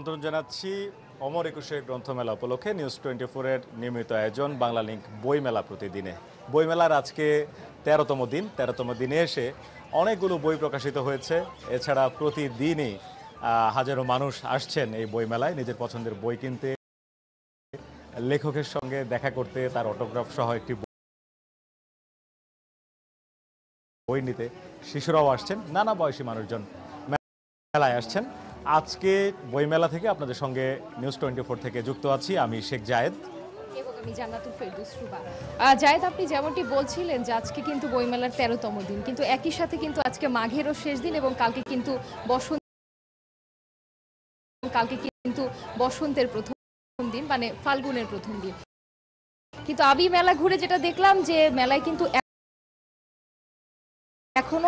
আমন্ত্রণ জানাচ্ছি অমর একুশের গ্রন্থমেলা উপলক্ষে নিউজ 24-এর নিয়মিত আয়োজন বাংলা লিংক বইমেলা প্রতিদিনে। বইমেলার আজকে 13তম দিন। 13তম দিনে এসে অনেকগুলো বই প্রকাশিত হয়েছে। এছাড়া প্রতিদিনই হাজারো মানুষ আসছেন এই বইমেলায় নিজের পছন্দের বই কিনতে, লেখকের সঙ্গে দেখা করতে, তার অটোগ্রাফ সহ একটি বই নিতে। শিশুরাও আসছেন, নানা বয়সী মানুষজন মেলায় আসছেন। আজকে বইমেলা থেকে আপনাদের সঙ্গে নিউজ 24 থেকে যুক্ত আছি আমি শেখ জায়েদ এবং আমি জান্নাতুল ফেরদৌস রুবা। জায়েদ, আপনি যেমনটি বলছিলেন যে আজকে কিন্তু বইমেলার 13তম দিন, কিন্তু একই সাথে কিন্তু আজকে মাঘেরও শেষ দিন এবং কালকে কিন্তু বসন্তের প্রথম দিন, মানে ফাল্গুনের প্রথম দিন। কিন্তু আমি মেলা ঘুরে যেটা দেখলাম যে মেলায় কিন্তু এখনো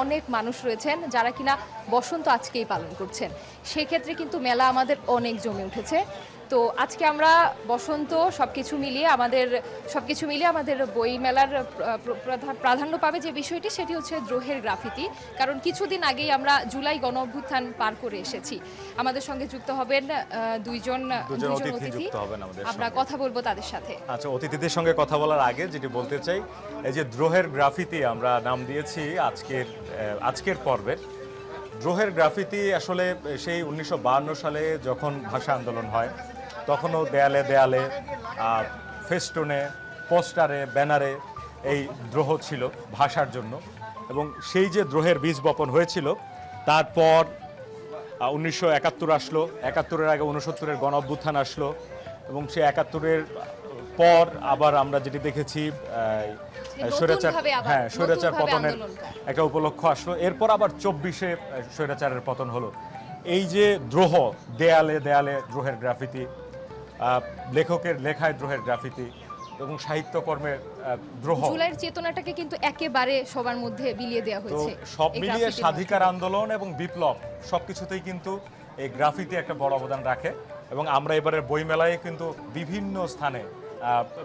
অনেক মানুষ রয়েছেন যারা কিনা বসন্ত আজকেই পালন করছেন। সেক্ষেত্রে কিন্তু মেলা আমাদের অনেক জমে উঠেছে। তো আজকে আমরা বসন্ত সবকিছু মিলিয়ে আমাদের বই মেলার প্রাধান্য পাবে যে বিষয়টি, সেটি হচ্ছে দ্রোহের গ্রাফিতি। কারণ কিছুদিন আগেই আমরা জুলাই গণ অভ্যুত্থান পার করে এসেছি। আমাদের সঙ্গে যুক্ত হবেন দুইজন অতিথি, আমরা কথা বলবো তাদের সাথে। আচ্ছা, অতিথিদের সঙ্গে কথা বলার আগে যেটি বলতে চাই, এই যে দ্রোহের গ্রাফিতি আমরা নাম দিয়েছি আজকের পর্বের। দ্রোহের গ্রাফিতি আসলে সেই 1952 সালে যখন ভাষা আন্দোলন হয়, তখনও দেয়ালে দেয়ালে, ফেস্টুনে, পোস্টারে, ব্যানারে এই দ্রোহ ছিল ভাষার জন্য। এবং সেই যে দ্রোহের বীজ বপন হয়েছিল, তারপর 1971 আসলো, 71-এর আগে 69-এর গণ অভ্যুত্থান আসলো, এবং সেই 71-এর পর আবার আমরা যেটি দেখেছি স্বৈরাচার পতনের একটা উপলক্ষ আসলো। এরপর আবার 24-এ স্বৈরাচারের পতন হলো। এই যে দ্রোহ, দেয়ালে দেয়ালে দ্রোহের গ্রাফিতি, লেখকের লেখায় দ্রোহের গ্রাফিতি এবং সাহিত্যকর্মের দ্রোহ, জুলাইয়ের চেতনাটাকে কিন্তু একেবারে সবার মধ্যে বিলিয়ে দেওয়া হয়েছে। সব মিলিয়ে স্বাধিকার আন্দোলন এবং বিপ্লব সবকিছুতেই কিন্তু এই গ্রাফিতি একটা বড় অবদান রাখে। এবং আমরা এবারের বইমেলায় কিন্তু বিভিন্ন স্থানে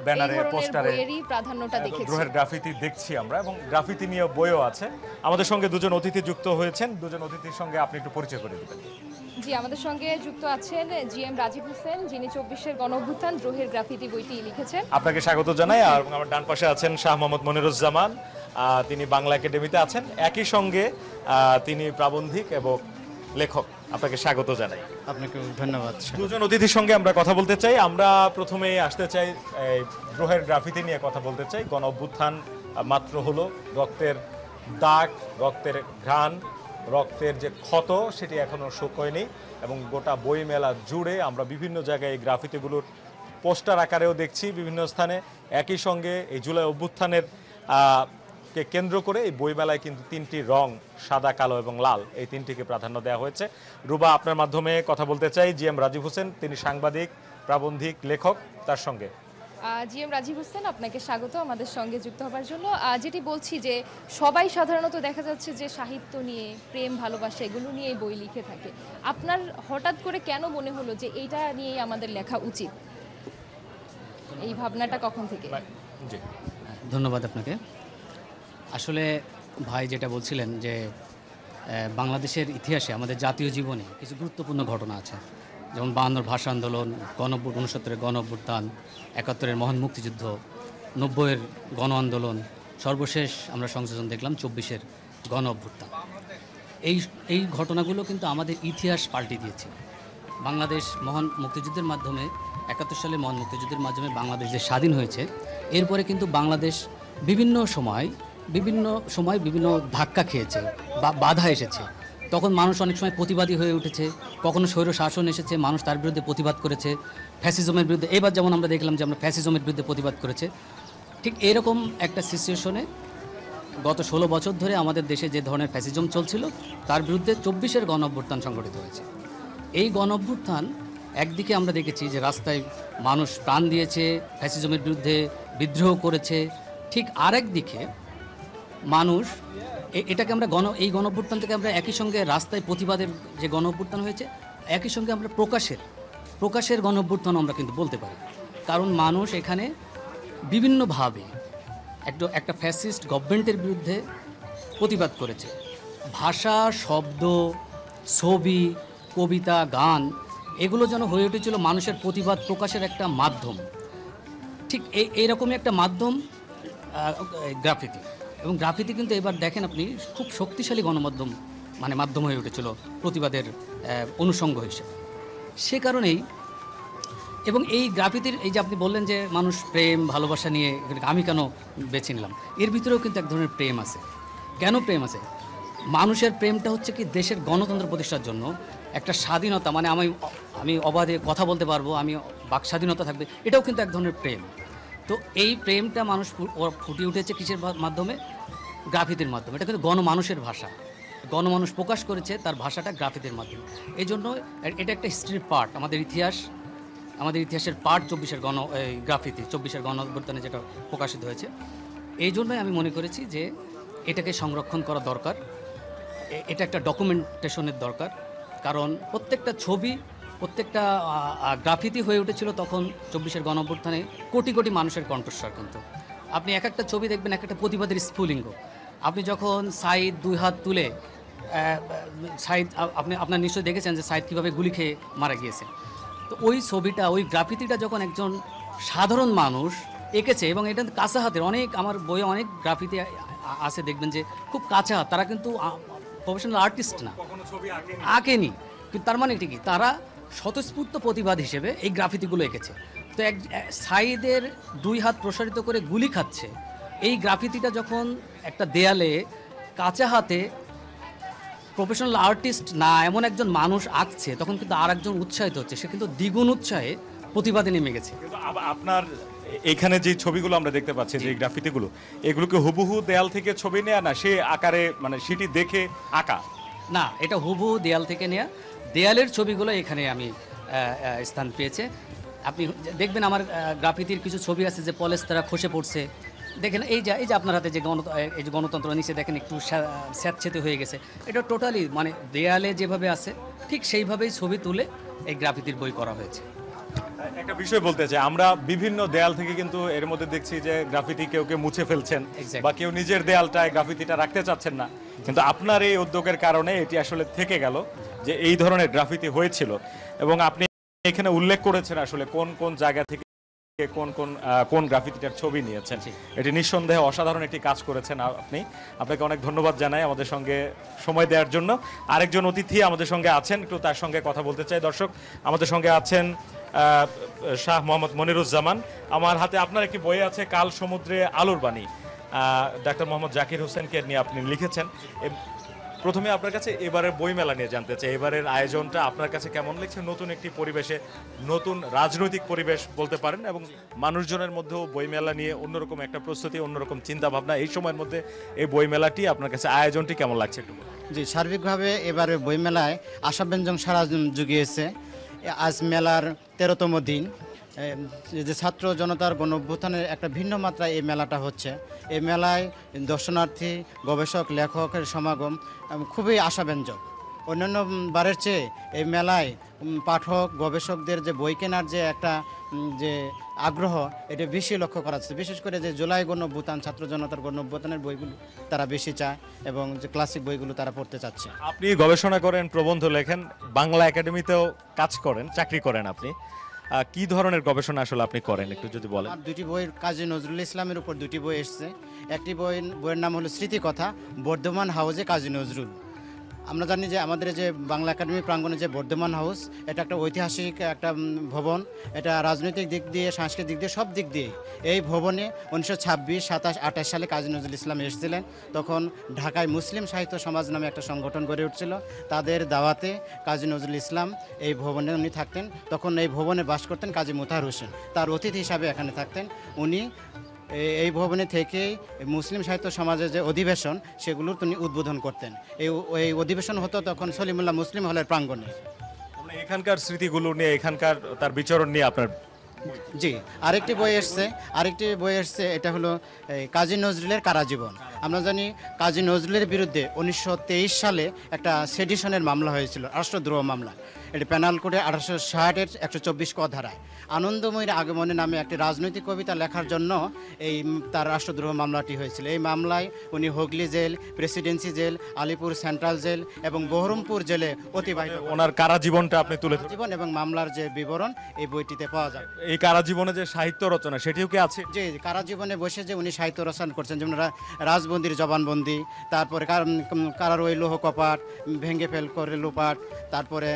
ব্যানারে, পোস্টারে দ্রোহের গ্রাফিতি দেখছি আমরা, এবং গ্রাফিতি নিয়ে বইও আছে। আমাদের সঙ্গে দুজন অতিথি যুক্ত হয়েছেন। দুজন অতিথির সঙ্গে আপনি একটু পরিচয় করে দেবেন। জি, আমাদের সঙ্গে যুক্ত আছেন জিএম রাজীব হোসেন, যিনি 24-এর গণ অভ্যুত্থান দ্রোহের গ্রাফিতি বইটি লিখেছেন। আপনাকে স্বাগত জানাই। আর আমার ডান পাশে আছেন শাহ মোহাম্মদ মনিরুজ্জামান, তিনি বাংলা একাডেমিতে আছেন, একই সঙ্গে তিনি প্রাবন্ধিক এবং লেখক। আপনাকে স্বাগত জানাই। আপনাকে ধন্যবাদ। দুজন অতিথির সঙ্গে আমরা কথা বলতে চাই। আমরা প্রথমে আসতে চাই দ্রোহের গ্রাফিতি নিয়ে কথা বলতে চাই। গণ অভ্যুত্থান মাত্র হলো, রক্তের দাগ, রক্তের ঘ্রাণ, রক্তের যে ক্ষত সেটি এখনো শুকোয়নি। এবং গোটা বই মেলা জুড়ে আমরা বিভিন্ন জায়গায় এই গ্রাফিতিগুলোর পোস্টার আকারেও দেখছি বিভিন্ন স্থানে। একই সঙ্গে এই জুলাই অভ্যুত্থানের কে কেন্দ্র করে এই বইমেলায় কিন্তু তিনটি রং, সাদা, কালো এবং লাল, এই তিনটিকে প্রাধান্য দেওয়া হয়েছে। রুবা, আপনার মাধ্যমে কথা বলতে চাই জিএম রাজীব হোসেন, তিনি সাংবাদিক, প্রাবন্ধিক, লেখক। তার সঙ্গে জিএম রাজীব হোসেন, আপনাকে স্বাগত আমাদের সঙ্গে যুক্ত হবার জন্য। যেটি বলছি যে সবাই সাধারণত দেখা যাচ্ছে যে সাহিত্য নিয়ে, প্রেম, ভালোবাসা, এগুলো নিয়ে বই লিখে থাকে। আপনার হঠাৎ করে কেন মনে হলো যে এইটা নিয়েই আমাদের লেখা উচিত? এই ভাবনাটা কখন থেকে? ধন্যবাদ আপনাকে। আসলে ভাই যেটা বলছিলেন যে বাংলাদেশের ইতিহাসে, আমাদের জাতীয় জীবনে কিছু গুরুত্বপূর্ণ ঘটনা আছে, যেমন 52-র ভাষা আন্দোলন, 69-এর গণ অভ্যুত্থান, 71-এর মহান মুক্তিযুদ্ধ, 90-এর গণ আন্দোলন, সর্বশেষ আমরা সংযোজন দেখলাম 24-এর গণ অভ্যুত্থান। এই ঘটনাগুলো কিন্তু আমাদের ইতিহাস পাল্টে দিয়েছে। বাংলাদেশ মহান মুক্তিযুদ্ধের মাধ্যমে, 71 সালে মহান মুক্তিযুদ্ধের মাধ্যমে বাংলাদেশ যে স্বাধীন হয়েছে, এরপরে কিন্তু বাংলাদেশ বিভিন্ন সময় বিভিন্ন ধাক্কা খেয়েছে বা বাধা এসেছে। তখন মানুষ অনেক সময় প্রতিবাদী হয়ে উঠেছে, কখনো স্বৈর শাসন এসেছে, মানুষ তার বিরুদ্ধে প্রতিবাদ করেছে, ফ্যাসিজমের বিরুদ্ধে। এবার যেমন আমরা দেখলাম যে আমরা ফ্যাসিজমের বিরুদ্ধে প্রতিবাদ করেছে। ঠিক এরকম একটা সিচুয়েশনে গত 16 বছর ধরে আমাদের দেশে যে ধরনের ফ্যাসিজম চলছিল, তার বিরুদ্ধে 24-এর গণ অভ্যুত্থান সংগঠিত হয়েছে। এই গণ অভ্যুত্থান একদিকে আমরা দেখেছি যে রাস্তায় মানুষ প্রাণ দিয়েছে, ফ্যাসিজমের বিরুদ্ধে বিদ্রোহ করেছে। ঠিক আরেক দিকে মানুষ এটাকে আমরা এই গণ অভ্যুত্থান থেকে আমরা একই সঙ্গে রাস্তায় প্রতিবাদের যে গণ অভ্যুত্থান হয়েছে, একই সঙ্গে আমরা প্রকাশের গণ অভ্যুত্থান আমরা কিন্তু বলতে পারি। কারণ মানুষ এখানে বিভিন্নভাবে একটা ফ্যাসিস্ট গভর্নমেন্টের বিরুদ্ধে প্রতিবাদ করেছে। ভাষা, শব্দ, ছবি, কবিতা, গান, এগুলো যেন হয়ে উঠেছিল মানুষের প্রতিবাদ প্রকাশের একটা মাধ্যম। ঠিক এইরকমই একটা মাধ্যম গ্রাফিতি। এবং গ্রাফিতি কিন্তু এবার দেখেন আপনি খুব শক্তিশালী গণমাধ্যম, মানে মাধ্যম হয়ে উঠেছিল প্রতিবাদের অনুষঙ্গ হিসেবে। সে কারণেই এবং এই গ্রাফিতির এই যে আপনি বললেন যে মানুষ প্রেম ভালোবাসা নিয়ে, আমি কেন বেছে নিলাম, এর ভিতরেও কিন্তু এক ধরনের প্রেম আছে। কেন প্রেম আছে? মানুষের প্রেমটা হচ্ছে কি দেশের গণতন্ত্র প্রতিষ্ঠার জন্য একটা স্বাধীনতা, মানে আমি অবাধে কথা বলতে পারবো, আমি বাক স্বাধীনতা থাকবে, এটাও কিন্তু এক ধরনের প্রেম। তো এই প্রেমটা মানুষ ফুটিয়ে উঠেছে কিসের মাধ্যমে? গ্রাফিতির মাধ্যমে। এটা কিন্তু গণমানুষের ভাষা, গণমানুষ প্রকাশ করেছে তার ভাষাটা গ্রাফিতির মাধ্যমে। এই জন্য এটা একটা হিস্ট্রির পার্ট, আমাদের ইতিহাসের পার্ট 24-এর গ্রাফিতি, 24-এর গণ অভ্যুত্থানে যেটা প্রকাশিত হয়েছে। এই জন্যই আমি মনে করেছি যে এটাকে সংরক্ষণ করা দরকার, এটা একটা ডকুমেন্টেশনের দরকার। কারণ প্রত্যেকটা ছবি, প্রত্যেকটা গ্রাফিতি হয়ে উঠেছিল তখন 24-এর গণ অভ্যুত্থানে কোটি কোটি মানুষের কণ্ঠস্বর। কিন্তু আপনি এক একটা ছবি দেখবেন এক একটা প্রতিবাদের স্ফুলিঙ্গ। আপনি যখন সাইদ 2 হাত তুলে, সাইদ আপনার নিশ্চয়ই দেখেছেন যে সাইদ কীভাবে গুলি খেয়ে মারা গিয়েছে। তো ওই ছবিটা, ওই গ্রাফিতিটা যখন একজন সাধারণ মানুষ এঁকেছে, এবং এটা কাঁচা হাতের, অনেক আমার বইয়ে অনেক গ্রাফিতি আছে দেখবেন যে খুব কাঁচা হাত, তারা কিন্তু প্রফেশনাল আর্টিস্ট না, আঁকেনি, কিন্তু তার মানে ঠিকই তারা স্বতঃস্ফূর্ত প্রতিবাদ হিসেবে এই গ্রাফিতিগুলো এঁকেছে। তো সাইদের 2 হাত প্রসারিত করে গুলি খাচ্ছে, এই গ্রাফিতিটা যখন একটা দেয়ালে কাঁচা হাতে প্রফেশনাল আর্টিস্ট না এমন একজন মানুষ আঁকছে, তখন কিন্তু আর একজন উৎসাহিত হচ্ছে, সে কিন্তু দ্বিগুণ উৎসাহে প্রতিবাদে নেমে গেছে। কিন্তু আপনার এখানে যে ছবিগুলো আমরা দেখতে পাচ্ছি, যে গ্রাফিতিগুলো, এগুলোকে হুবহু দেয়াল থেকে ছবি নেয়া না সে আকারে, মানে সেটি দেখে আঁকা? না, এটা হুবহু দেয়াল থেকে নেয়া। দেয়ালের ছবিগুলো এখানে আমি স্থান পেয়েছে। আপনি দেখবেন আমার গ্রাফিতির কিছু ছবি আছে যে পলেস্তারা খসে পড়ছে, দেখেন এই যে আপনার হাতে যে গণতন্ত্র নিচে দেখেন একটু স্যাঁতসেঁতে হয়ে গেছে, এটা টোটালি মানে দেয়ালে যেভাবে আছে ঠিক সেইভাবেই ছবি তুলে এই গ্রাফিতির বই করা হয়েছে। একটা বিষয় বলতে চাই, আমরা বিভিন্ন দেয়াল থেকে কিন্তু এর মধ্যে দেখছি যে গ্রাফিতি কেউ মুছে ফেলছেন, Exactly. বা কেউ নিজের দেয়ালটায় গ্রাফিতিটা রাখতে চাচ্ছেন না। কিন্তু আপনার এই উদ্যোগের কারণে এটি আসলে থেকে গেল যে এই ধরনের গ্রাফিতি হয়েছিল। এবং আপনি এখানে উল্লেখ করেছেন আসলে কোন কোন জায়গা থেকে কোন গ্রাফিতিটার ছবি নিয়েছেন। এটি নিঃসন্দেহে অসাধারণ একটি কাজ করেছেন আপনাকে অনেক ধন্যবাদ জানাই আমাদের সঙ্গে সময় দেওয়ার জন্য। আরেকজন অতিথি আমাদের সঙ্গে আছেন, একটু তার সঙ্গে কথা বলতে চাই। দর্শক, আমাদের সঙ্গে আছেন শাহ মোহাম্মদ মনিরুজ্জামান। আমার হাতে আপনার একটি বই আছে, কাল সমুদ্রে আলোর বাণী, ডাক্তার মোহাম্মদ জাকির হোসেনকে নিয়ে আপনি লিখেছেন। প্রথমে আপনার কাছে এবারের বইমেলা নিয়ে জানতে চাই, এবারের আয়োজনটা আপনার কাছে কেমন লাগছে? নতুন একটি পরিবেশে, নতুন রাজনৈতিক পরিবেশ বলতে পারেন, এবং মানুষজনের মধ্যেও বইমেলা নিয়ে অন্যরকম একটা প্রস্তুতি, অন্যরকম চিন্তা ভাবনা, এই সময়ের মধ্যে এই বইমেলাটি আপনার কাছে আয়োজনটি কেমন লাগছে একটু? জি, সার্বিকভাবে এবারে বইমেলায় আশাব্যঞ্জক সাড়া জুগিয়েছে। আজ মেলার 13তম দিন। যে ছাত্র জনতার গণ অভ্যুত্থানের একটা ভিন্ন মাত্রায় এই মেলাটা হচ্ছে। এই মেলায় দর্শনার্থী, গবেষক, লেখকের সমাগম খুবই আশাব্যঞ্জক। অন্যান্য বারের চেয়ে এই মেলায় পাঠক, গবেষকদের যে বই কেনার যে একটা যে আগ্রহ, এটা বেশি লক্ষ্য করা যাচ্ছে। বিশেষ করে যে জুলাই গণ অভ্যুত্থান, ছাত্র জনতার গণ অভ্যুত্থানের বইগুলো তারা বেশি চায়, এবং যে ক্লাসিক বইগুলো তারা পড়তে চাচ্ছে। আপনি গবেষণা করেন, প্রবন্ধ লেখেন, বাংলা একাডেমিতেও কাজ করেন, চাকরি করেন। আপনি কি ধরনের গবেষণা আসলে আপনি করেন একটু যদি বলেন? আমার 2টি বই, কাজী নজরুল ইসলামের উপর 2টি বই এসছে। একটি বইয়ের নাম হলো স্মৃতিকথা, বর্ধমান হাউসে কাজী নজরুল। আমরা জানি যে আমাদের যে বাংলা একাডেমি প্রাঙ্গণে যে বর্ধমান হাউস, এটা একটা ঐতিহাসিক একটা ভবন। এটা রাজনৈতিক দিক দিয়ে, সাংস্কৃতিক দিক দিয়ে, সব দিক দিয়ে এই ভবনে 1926, 27, 28 সালে কাজী নজরুল ইসলাম এসেছিলেন। তখন ঢাকায় মুসলিম সাহিত্য সমাজ নামে একটা সংগঠন গড়ে উঠছিল। তাদের দাওয়াতে কাজী নজরুল ইসলাম এই ভবনে উনি থাকতেন। তখন এই ভবনে বাস করতেন কাজী মোতাহার হোসেন, তার অতিথি হিসাবে এখানে থাকতেন। উনি এই ভবনে থেকেই মুসলিম সাহিত্য সমাজের যে অধিবেশন, সেগুলোর তিনি উদ্বোধন করতেন। এই অধিবেশন হতো তখন সলিমুল্লাহ মুসলিম হলের প্রাঙ্গণে। এখানকার স্মৃতিগুলো নিয়ে, এখানকার তার বিচরণ নিয়ে আপনার? জি, আরেকটি বই এসছে, এটা হলো কাজী নজরুলের কারাজীবন। আমরা জানি কাজী নজরুলের বিরুদ্ধে 1923 সালে একটা সেডিশনের মামলা হয়েছিল, রাষ্ট্রদ্রোহ মামলা। এটি পেনাল কোডে 1860-এর 124 ক ধারায় আনন্দময়ীর আগমনে নামে একটি রাজনৈতিক কবিতা লেখার জন্য তার রাষ্ট্রদ্রোহ মামলাটি হয়েছিল। এই মামলায় উনি Hooghly jail, presidency jail, Alipore central jail এবং বহরমপুর জেলে অতিবাহিত ওনার কারা জীবনটা আপনি তুলে ধরেন। জীবন এবং মামলার যে বিবরণ এই বইটিতে পাওয়া যায়। এই কারা জীবনে যে সাহিত্য রচনা সেটিও কি আছে? যে কারা জীবনে বসে যে উনি সাহিত্য রচনা করছেন, যেমন রাজবন্দির জবানবন্দি, তারপরে কারার ওই লৌহ কপাট, ভেঙ্গে ফেল করে লোপাট, তারপরে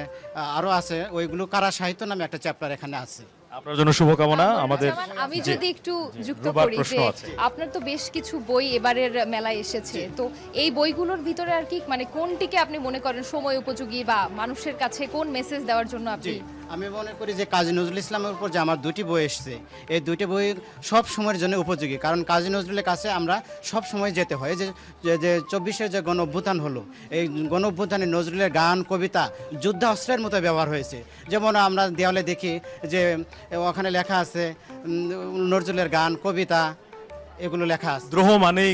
আরও আছে, ওইগুলো কারা সাহিত্য নামে একটা চ্যাপ্টার এখানে আছে। আপনার জন্য শুভকামনা। আমাদের আমি জি, যদি একটু যুক্ত রুবার করি প্রশ্ন যে আছে। আপনার তো বেশ কিছু বই এবারের মেলায় এসেছে, তো এই বইগুলোর ভিতরে আর কি মানে কোনটিকে আপনি মনে করেন সময় উপযোগী বা মানুষের কাছে কোন মেসেজ দেওয়ার জন্য আপনি? আমি মনে করি যে কাজী নজরুল ইসলামের উপর যে আমার দুটি বই এসেছে, এই দুটি বই সব সময়ের জন্য উপযোগী। কারণ কাজী নজরুলের কাছে আমরা সব সময় যেতে হয়। যে 24-এর যে গণ অভ্যুত্থান হলো, এই গণ অভ্যুত্থানে নজরুলের গান কবিতা যুদ্ধাস্ত্রের মতো ব্যবহার হয়েছে। যেমন আমরা দেওয়ালে দেখি যে ওখানে লেখা আছে নজরুলের গান কবিতা এগুলো লেখা আছে। দ্রোহ মানেই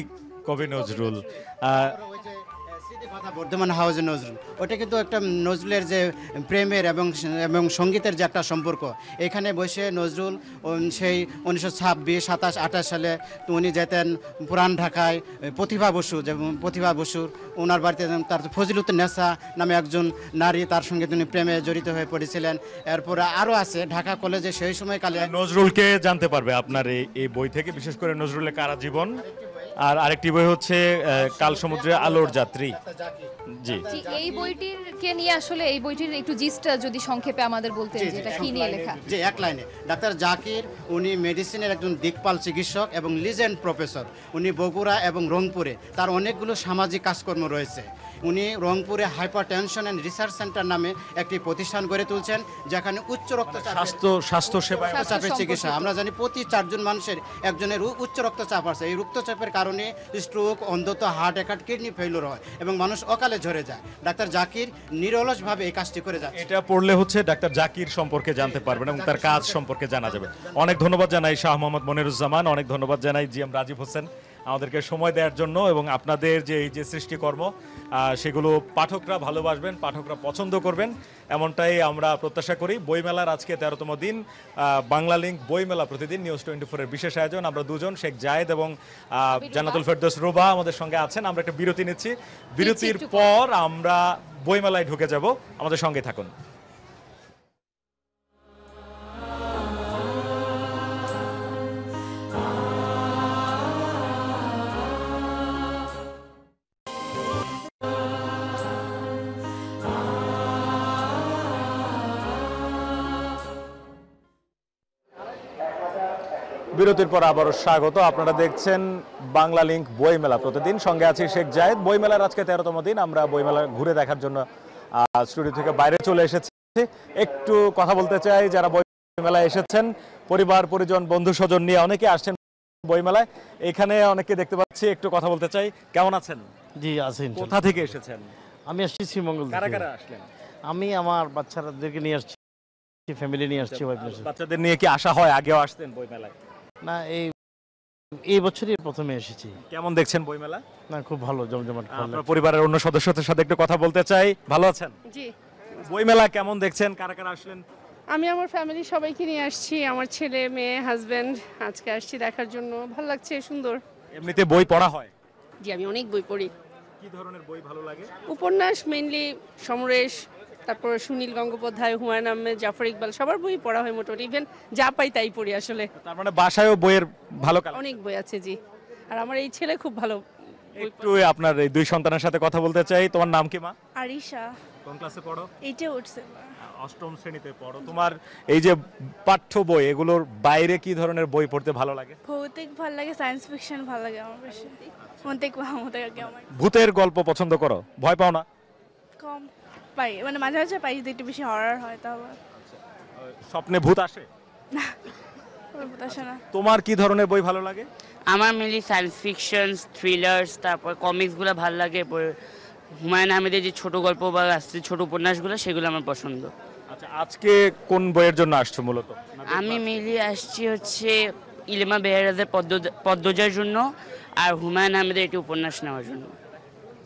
কবি নজরুল। ওই যে স্মৃতিকথা বর্ধমান হাউজে নজরুল, ওটা কিন্তু একটা নজরুলের যে প্রেমের এবং সঙ্গীতের যে একটা সম্পর্ক। এখানে বসে নজরুল সেই 1926, 27, 28 সালে উনি যেতেন পুরান ঢাকায় প্রতিভা বসুর ওনার বাড়িতে, তার ফজিলুদ্দিন নেসা নামে একজন নারী, তার সঙ্গে তিনি প্রেমে জড়িত হয়ে পড়েছিলেন। এরপরে আরও আছে ঢাকা কলেজে সেই সময়কালে নজরুলকে জানতে পারবে আপনার এই বই থেকে, বিশেষ করে নজরুলের কারা জীবন। আর আরেকটি বই হচ্ছে কাল সমুদ্রে আলোর যাত্রী। জি, এই বইটির কে নিয়ে আসলে এই বইটির একটু জিস্টটা যদি সংক্ষেপে আমাদের বলতেন যে এটা কি নিয়ে লেখা? যে এক লাইনে, ডাক্তার জাকির উনি মেডিসিনের একজন দিকপাল চিকিৎসক এবং লিজেন্ড প্রফেসর। উনি বগুড়া এবং রংপুরে তার অনেকগুলো সামাজিক কাজকর্ম রয়েছে। উনি রংপুরে hyper tension and research centre নামে একটি প্রতিষ্ঠান গড়ে তুলছেন, যেখানে উচ্চ রক্তচাপ স্বাস্থ্য সেবায় রক্তচাপের চিকিৎসা। আমরা জানি প্রতি 4 জন মানুষের একজনের উচ্চ রক্তচাপ আছে। এই রক্তচাপের কারণে স্ট্রোক, অন্ধত্ব, হার্ট অ্যাটাক, কিডনি ফেইলিওর হয় এবং মানুষ অকালে ঝরে যায়। ডাক্তার জাকির নিরলসভাবে এই কাজটি করে যায়। এটা পড়লে হচ্ছে ডাক্তার জাকির সম্পর্কে জানতে পারবেন এবং তার কাজ সম্পর্কে জানা যাবে। অনেক ধন্যবাদ জানাই শাহ মোহাম্মদ মনিরুজ্জামান, অনেক ধন্যবাদ জানাই জিএম রাজীব হোসেন আমাদেরকে সময় দেওয়ার জন্য, এবং আপনাদের যে এই যে সৃষ্টিকর্ম সেগুলো পাঠকরা ভালোবাসবেন, পাঠকরা পছন্দ করবেন, এমনটাই আমরা প্রত্যাশা করি। বইমেলার আজকে 13তম দিন, বাংলা লিংক বইমেলা প্রতিদিন নিউজ 24-এর বিশেষ আয়োজন। আমরা দুজন, শেখ জায়েদ এবং জান্নাতুল ফেরদৌস রুবা আমাদের সঙ্গে আছেন। আমরা একটা বিরতি নিচ্ছি, বিরতির পর আমরা বইমেলায় ঢুকে যাব। আমাদের সঙ্গে থাকুন। বিরতির পর আবারও স্বাগত। আপনারা দেখছেন বাংলা লিংক বইমেলা প্রতিদিন, সঙ্গে আছি শেখ জায়েদ। বইমেলার আজকে 13তম দিন, আমরা বইমেলা ঘুরে দেখার জন্য স্টুডিও থেকে বাইরে চলে এসেছি। একটু কথা বলতে চাই, যারা বইমেলায় এসেছেন পরিবার পরিজন বন্ধু স্বজন নিয়ে অনেকে আসছেন বইমেলায়, এখানে অনেকে দেখতে পাচ্ছি। একটু কথা বলতে চাই, কেমন আছেন? জি আছেন। কোথা থেকে এসেছেন? আমি আসছি শ্রীমঙ্গল কারা থেকে। কারা আসলেন? আমি আমার বাচ্চাদেরকে নিয়ে আসছি, ফ্যামিলি নিয়ে আসছি। বাচ্চাদের নিয়ে কি আসা হয়? আগেও আসতেন বইমেলায়? না, এই বছরই প্রথমে এসেছি। কেমন দেখছেন বইমেলা? না, খুব ভালো, জমজমাট। আপনার পরিবারের অন্য সদস্যদের সাথে একটু কথা বলতে চাই। ভালো আছেন? জি, বইমেলা কেমন দেখছেন? কারা কারা আসলেন? আমি আমার ফ্যামিলি সবাইকে নিয়ে আসছি, আমার ছেলে মেয়ে হাজব্যান্ড আজকে আসছি দেখার জন্য। ভালো লাগছে, সুন্দর। এমনিতে বই পড়া হয়? জি, আমি অনেক বই পড়ি। কি ধরনের বই ভালো লাগে? উপন্যাস মেইনলি, সমরেশ, তারপর সুনীল গঙ্গোপাধ্যায়, হুমায়ুন আহমেদ, জাফর ইকবাল, সবার বই পড়া হয় মোটামুটি। ইভেন যা পাই তাই পড়ি আসলে। তার মানে বাসায়ও বইয়ের ভালো কালেকশন? অনেক বই আছে, জি। আর আমার এই ছেলে খুব ভালো বই একটু আপনার এই দুই সন্তানের সাথে কথা বলতে চাই। তোমার নাম কি মা? আরিশা, কোন ক্লাসে পড়ো? এইটা উঠছে। 8ম শ্রেণীতে পড়ো। তোমার এই যে পাঠ্য বই, এগুলোর বাইরে কি ধরনের বই পড়তে ভালো লাগে? ভৌতিক ভালো লাগে, সায়েন্স ফিকশন ভালো লাগে আমার বেশি। আমার ভূতের গল্প পছন্দ করো? ভয় পাও না? কম পাই, মানে মাঝে মাঝে পাই, যদি একটু বেশি হরর হয় তাহলে। স্বপ্নে ভূত আসে? আসে না। তোমার কি ধরনের বই ভালো লাগে? আমার মেনলি সায়েন্স ফিকশন, থ্রিলার্স, তারপর কমিক্সগুলো ভালো লাগে। এরপর হুমায়ুন আহমেদের যে ছোট গল্প বা আসছে ছোট উপন্যাসগুলো, সেগুলো আমার পছন্দ। আচ্ছা, আজকে কোন বইয়ের জন্য আসছো মূলত? আমি মেনলি আসছি হচ্ছে ইলেমা বেহেরাজের পদ্মজার জন্য, আর হুমায়ুন আহমেদের একটি উপন্যাস নেওয়ার জন্য।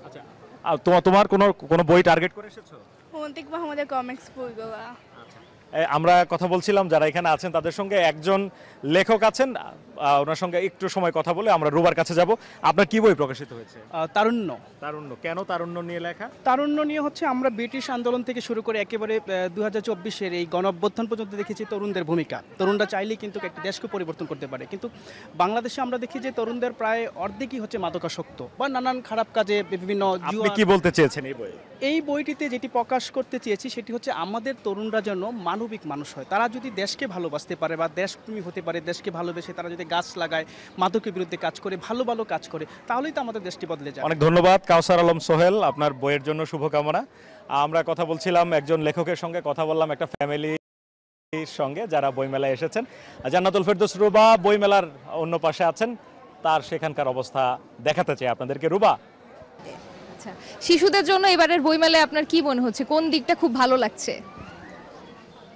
আচ্ছা, আর তোমার কোনো বই টার্গেট করে এসেছো? অন্তিক মাহমুদের কমিক্স বইগুলো। আমরা কথা বলছিলাম যারা এখানে আছেন তাদের সঙ্গে, একজন লেখক আছেন, ওনার সঙ্গে একটু সময় কথা বলে আমরা রুবার কাছে যাব। আপনার কি বই প্রকাশিত হয়েছে? তারুণ্য। তারুণ্য, কেন তারুণ্য নিয়ে লেখা? তারুণ্য নিয়ে হচ্ছে আমরা ব্রিটিশ আন্দোলন থেকে শুরু করে একেবারে 2024-এর এই গণ অভ্যুত্থান পর্যন্ত দেখেছি তরুণদের ভূমিকা। তরুণরা চাইলেই কিন্তু একটা দেশকে পরিবর্তন করতে পারে, কিন্তু বাংলাদেশে আমরা দেখি যে তরুণদের প্রায় অর্ধেকই হচ্ছে মাদকাসক্ত বা নানান খারাপ কাজে বিভিন্ন আপনি কি বলতে চেয়েছেন এই বইয়ে? এই বইটিতে যেটি প্রকাশ করতে চেয়েছি সেটি হচ্ছে আমাদের তরুণরা যেন মানবিক মানুষ হয়। তারা যদি দেশকে ভালোবাসতে পারে বা দেশপ্রেমী হতে পারে, দেশকে ভালোবেসে তারা যদি গাছ লাগায়, মাদকের বিরুদ্ধে কাজ করে, ভালো ভালো কাজ করে, তাহলেই তো আমাদের দেশটি বদলে যায়। অনেক ধন্যবাদ কাউসার আলম সোহেল, আপনার বইয়ের জন্য শুভকামনা। আমরা কথা বলছিলাম একজন লেখকের সঙ্গে, কথা বললাম একটা ফ্যামিলির সঙ্গে যারা বইমেলায় এসেছেন। জান্নাতুল ফেরদৌস রুবা বইমেলার অন্য পাশে আছেন, তার সেখানকার অবস্থা দেখাতে চাই আপনাদেরকে। রুবা, আচ্ছা, শিশুদের জন্য এবারের বইমেলায় আপনার কি মনে হচ্ছে, কোন দিকটা খুব ভালো লাগছে?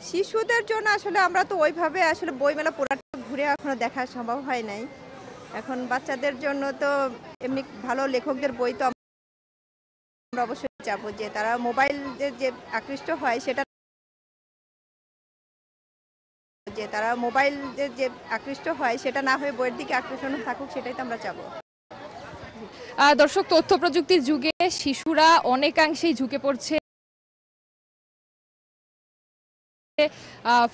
শিশুদের জন্য আসলে আমরা তো ওইভাবে আসলে বইমেলা পুরাটা ঘুরে এখনো দেখা সম্ভব হয় নাই। এখন বাচ্চাদের জন্য তো এমনি ভালো লেখকদের বই তো আমরা অবশ্যই চাবো, যে তারা মোবাইল যে আকৃষ্ট হয় সেটা, না হয়ে বইয়ের দিকে আকর্ষণ থাকুক, সেটাই তো আমরা চাবো। দর্শক, তথ্য প্রযুক্তির যুগে শিশুরা অনেকাংশেই ঝুঁকে পড়ছে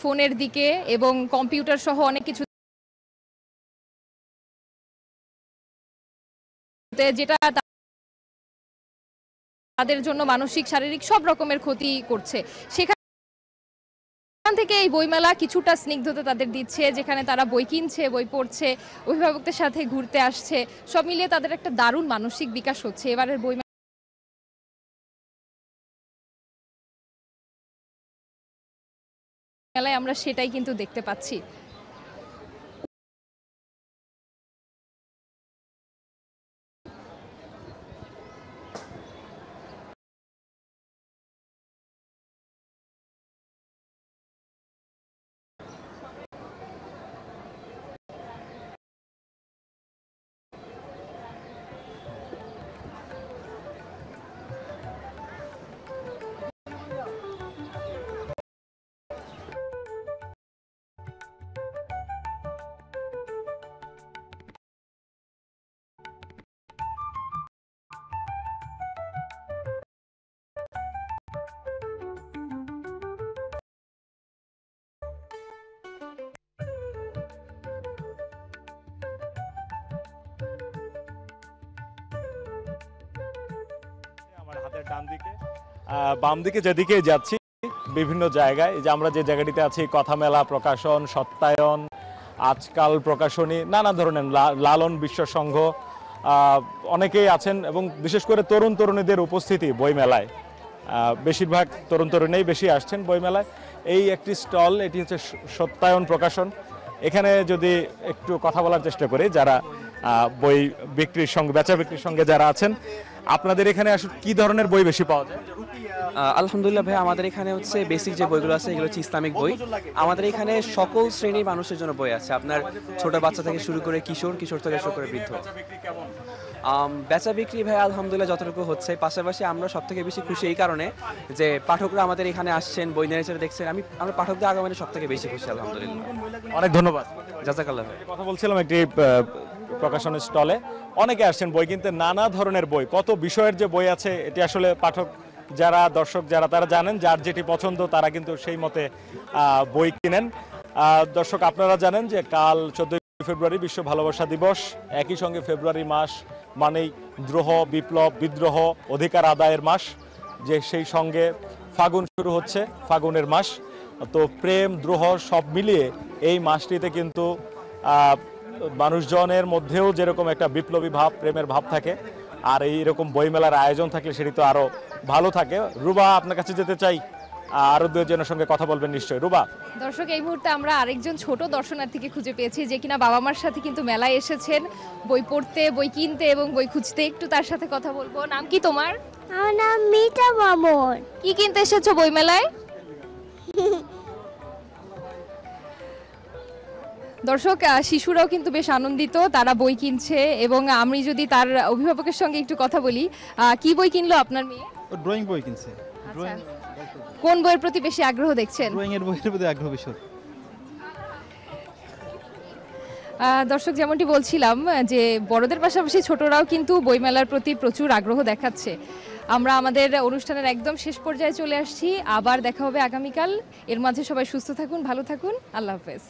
ফোনের দিকে এবং কম্পিউটার সহ অনেক কিছু, যেটা তাদের জন্য মানসিক শারীরিক সব রকমের ক্ষতি করছে। সেখান থেকে এই বইমেলা কিছুটা স্নিগ্ধতা তাদের দিচ্ছে, যেখানে তারা বই কিনছে, বই পড়ছে, অভিভাবকদের সাথে ঘুরতে আসছে, সব মিলিয়ে তাদের একটা দারুণ মানসিক বিকাশ হচ্ছে। এবারের বই মেলায় আমরা সেটাই কিন্তু দেখতে পাচ্ছি। আমার হাতের ডান দিকে, বাম দিকে যেদিকে যাচ্ছি বিভিন্ন জায়গায়, যে আমরা যে জায়গাটিতে আছি, কথা মেলা, প্রকাশন, সত্যায়ন, আজকাল প্রকাশনী, নানা ধরনের লালন বিশ্ব সংঘ, অনেকেই আছেন এবং বিশেষ করে তরুণ তরুণীদের উপস্থিতি বইমেলায়, বেশিরভাগ তরুণ তরুণীই বেশি আসছেন বইমেলায়। এই একটি স্টল, এটি হচ্ছে সত্যায়ন প্রকাশন। এখানে যদি একটু কথা বলার চেষ্টা করি, যারা বই বিক্রির সঙ্গে, বেচা বিক্রির সঙ্গে যারা আছেন, আপনাদের এখানে আসলে কি ধরনের বই বেশি পাওয়া যায়? আলহামদুলিল্লাহ ভাই, আমাদের এখানে হচ্ছে বেসিক যে বইগুলো আছে এগুলো হচ্ছে ইসলামিক বই। আমাদের এখানে সকল শ্রেণীর মানুষের জন্য বই আছে, আপনার ছোট বাচ্চা থেকে শুরু করে কিশোর, কিশোর থেকে শুরু করে বৃদ্ধ। বেচা বিক্রি ভাই আলহামদুলিল্লাহ যতটুকু হচ্ছে, পাশাপাশি আমরা সব থেকে বেশি খুশি এই কারণে যে পাঠকরা আমাদের এখানে আসছেন, বই নেড়েচেড়ে দেখছেন। আমরা পাঠকদের আগমনে সব থেকে বেশি খুশি আলহামদুলিল্লাহ। অনেক ধন্যবাদ, জাযাকাল্লাহ ভাই। কথা বলছিলাম একটি প্রকাশনের স্টলে, অনেকে আসছেন বই কিনতে, নানা ধরনের বই, কত বিষয়ের যে বই আছে, এটি আসলে পাঠক যারা, দর্শক যারা, তারা জানেন, যার যেটি পছন্দ তারা কিন্তু সেই মতে বই কিনেন। দর্শক, আপনারা জানেন যে কাল 14 ফেব্রুয়ারি বিশ্ব ভালোবাসা দিবস। একই সঙ্গে ফেব্রুয়ারি মাস মানেই দ্রোহ, বিপ্লব, বিদ্রোহ, অধিকার আদায়ের মাস, যে সেই সঙ্গে ফাগুন শুরু হচ্ছে, ফাগুনের মাস। তো প্রেম, দ্রোহ সব মিলিয়ে এই মাসটিতে কিন্তু মানুষজনের মধ্যেও যেরকম একটা বিপ্লবী ভাব, প্রেমের ভাব থাকে, আর এইরকম বইমেলার আয়োজন থাকলে সেটি তো আরো ভালো থাকে। রুবা, আপনার কাছে যেতে চাই, আরো দুজনের সঙ্গে কথা বলবেন নিশ্চয়ই। রুবা, দর্শক, এই মুহূর্তে আমরা আরেকজন ছোট দর্শনার্থীকে খুঁজে পেয়েছি, যে কিনা বাবা মার সাথে কিন্তু মেলায় এসেছেন বই পড়তে, বই কিনতে এবং বই খুঁজতে। একটু তার সাথে কথা বলবো। নাম কি তোমার? আমার নাম মিতা মামুন। কি কিনতে এসেছো বই মেলায়? দর্শক, শিশুরাও কিন্তু বেশ আনন্দিত, তারা বই কিনছে। এবং আমি যদি তার অভিভাবকের সঙ্গে একটু কথা বলি, কি বই কিনলো আপনার মেয়ে? ড্রয়িং বই কিনছে। কোন বইয়ের প্রতি বেশি আগ্রহ দেখছেন? ড্রয়িং এর বইয়ের প্রতি আগ্রহ বেশি। দর্শক, যেমনটি বলছিলাম যে বড়দের পাশাপাশি ছোটরাও কিন্তু বইমেলার প্রতি প্রচুর আগ্রহ দেখাচ্ছে। আমরা আমাদের অনুষ্ঠানের একদম শেষ পর্যায়ে চলে আসছি। আবার দেখা হবে আগামীকাল। এর মাঝে সবাই সুস্থ থাকুন, ভালো থাকুন। আল্লাহ হাফেজ।